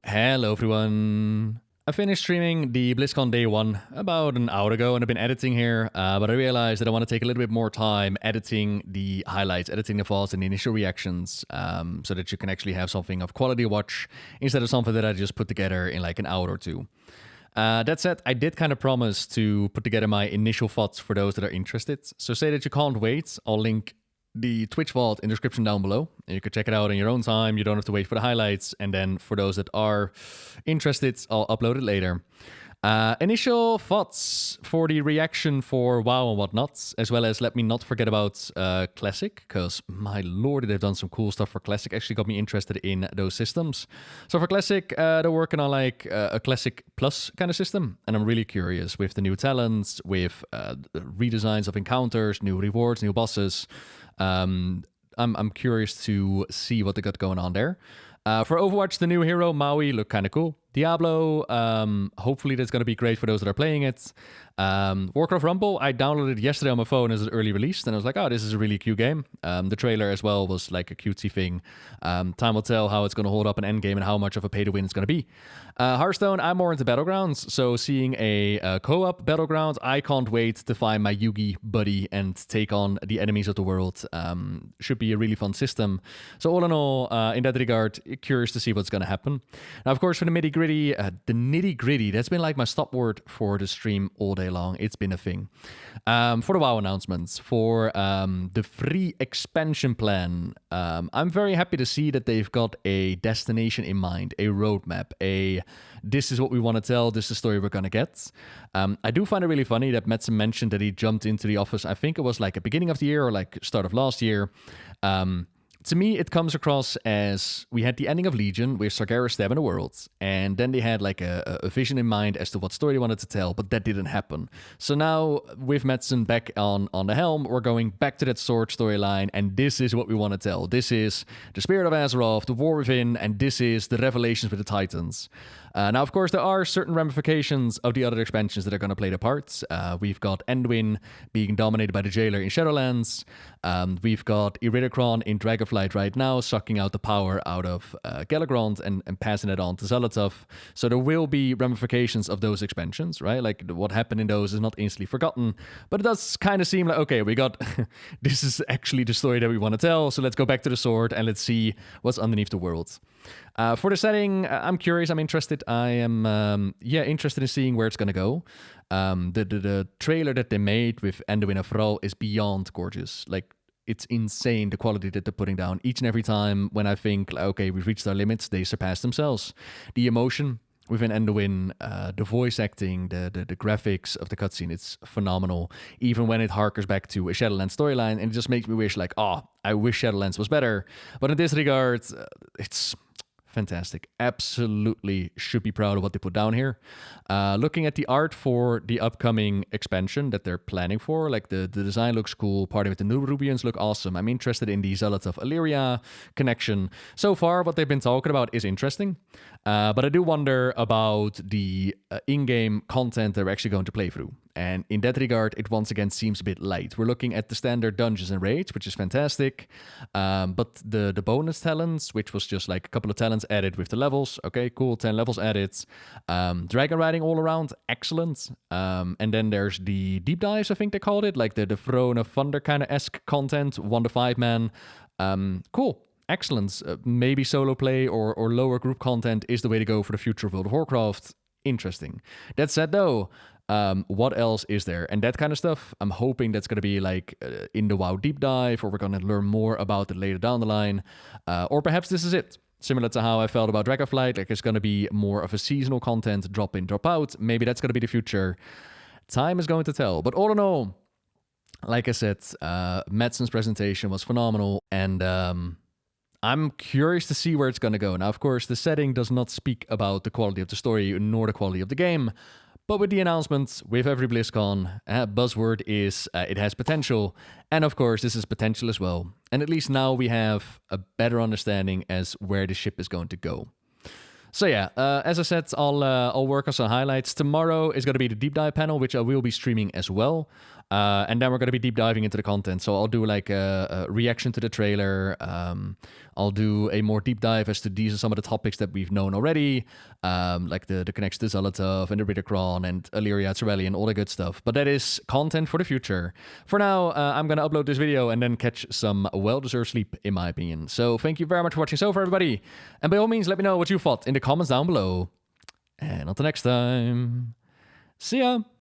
Hello everyone. I finished streaming the Blizzcon day 1 about an hour ago, and I've been editing here, but I realized that I want to take a little bit more time editing the highlights, editing the thoughts and the initial reactions, so that you can actually have something of quality to watch instead of something that I just put together in like an hour or two. That said, I did kind of promise to put together my initial thoughts for those that are interested. So say that you can't wait, I'll link the Twitch vault in the description down below. And you can check it out in your own time. You don't have to wait for the highlights. And then for those that are interested, I'll upload it later. Initial thoughts for the reaction for WoW and whatnot, as well as let me not forget about Classic, because my lord, they've done some cool stuff for Classic. Actually got me interested in those systems. So for Classic, they're working on like a Classic Plus kind of system, and I'm really curious with the new talents, with redesigns of encounters, new rewards, new bosses. I'm curious to see what they got going on there. For Overwatch, the new hero, Maui, looked kind of cool. Diablo, hopefully that's going to be great for those that are playing it. Warcraft Rumble, I downloaded it yesterday on my phone as an early release, and I was like, oh, this is a really cute game. The trailer as well was like a cutesy thing. Time will tell how it's going to hold up an endgame and how much of a pay-to-win it's going to be. Hearthstone, I'm more into Battlegrounds, so seeing a co-op Battlegrounds, I can't wait to find my Yugi buddy and take on the enemies of the world. Should be a really fun system. So all in all, in that regard, curious to see what's going to happen. Now, of course, for the nitty-gritty, that's been like my stop word for the stream all day long. It's been a thing. For the WoW announcements, for the free expansion plan, I'm very happy to see that they've got a destination in mind, a roadmap, this is what we want to tell, this is the story we're going to get. I do find it really funny that Madsen mentioned that he jumped into the office, I think it was like at the beginning of the year or like start of last year. To me, it comes across as we had the ending of Legion with Sargeras stabbing the world, and then they had like a vision in mind as to what story they wanted to tell, but that didn't happen. So now, with Madsen back on the helm, we're going back to that sword storyline, and this is what we want to tell. This is the Spirit of Azeroth, the War Within, and this is the Revelations with the Titans. Now, of course, there are certain ramifications of the other expansions that are going to play their parts. We've got Endwyn being dominated by the Jailer in Shadowlands. We've got Iridacron in Dragonflight right now, sucking out the power out of Galagrond and passing it on to Zalotov. So there will be ramifications of those expansions, right? Like what happened in those is not instantly forgotten, but it does kind of seem like, okay, we got, this is actually the story that we want to tell, so let's go back to the sword and let's see what's underneath the world. For the setting, I'm curious, I'm interested. I am, interested in seeing where it's going to go. The trailer that they made with Anduin of Ral is beyond gorgeous. Like, it's insane, the quality that they're putting down. Each and every time when I think, okay, we've reached our limits, they surpass themselves. The emotion within Anduin, the voice acting, the graphics of the cutscene, it's phenomenal. Even when it harkers back to a Shadowlands storyline, and it just makes me wish, like, oh, I wish Shadowlands was better. But in this regard, it's fantastic. Absolutely should be proud of what they put down here. Looking at the art for the upcoming expansion that they're planning for, like the design looks cool. Party with the new Rubians look awesome. I'm interested in the Zealots of Illyria connection. So far, what they've been talking about is interesting. But I do wonder about the in-game content they're actually going to play through. And in that regard, it once again seems a bit light. We're looking at the standard dungeons and raids, which is fantastic. But the bonus talents, which was just like a couple of talents added with the levels. Okay, cool, 10 levels added. Dragon riding all around, excellent. And then there's the deep dives, I think they called it. Like the Throne of Thunder kind of esque content, 1 to 5 man. Cool. Excellent. Maybe solo play or lower group content is the way to go for the future of World of Warcraft. Interesting. That said, though, what else is there? And that kind of stuff, I'm hoping that's going to be like in the WoW deep dive, or we're going to learn more about it later down the line. Or perhaps this is it. Similar to how I felt about Dragonflight, like it's going to be more of a seasonal content, drop in, drop out. Maybe that's going to be the future. Time is going to tell. But all in all, like I said, Madsen's presentation was phenomenal, and I'm curious to see where it's going to go. Now, of course, the setting does not speak about the quality of the story nor the quality of the game, but with the announcements, with every BlizzCon, buzzword is it has potential, and of course, this is potential as well. And at least now we have a better understanding as where the ship is going to go. So yeah, as I said, I'll work on some highlights. Tomorrow is going to be the deep dive panel, which I will be streaming as well. And then we're going to be deep diving into the content. So I'll do like a reaction to the trailer. I'll do a more deep dive as to these are some of the topics that we've known already, like the connection to Zolotov and the Ridderkron and Illyria, Tsareli, and all the good stuff. But that is content for the future. For now, I'm going to upload this video and then catch some well-deserved sleep, in my opinion. So thank you very much for watching so far, everybody. And by all means, let me know what you thought in the comments down below. And until next time, see ya!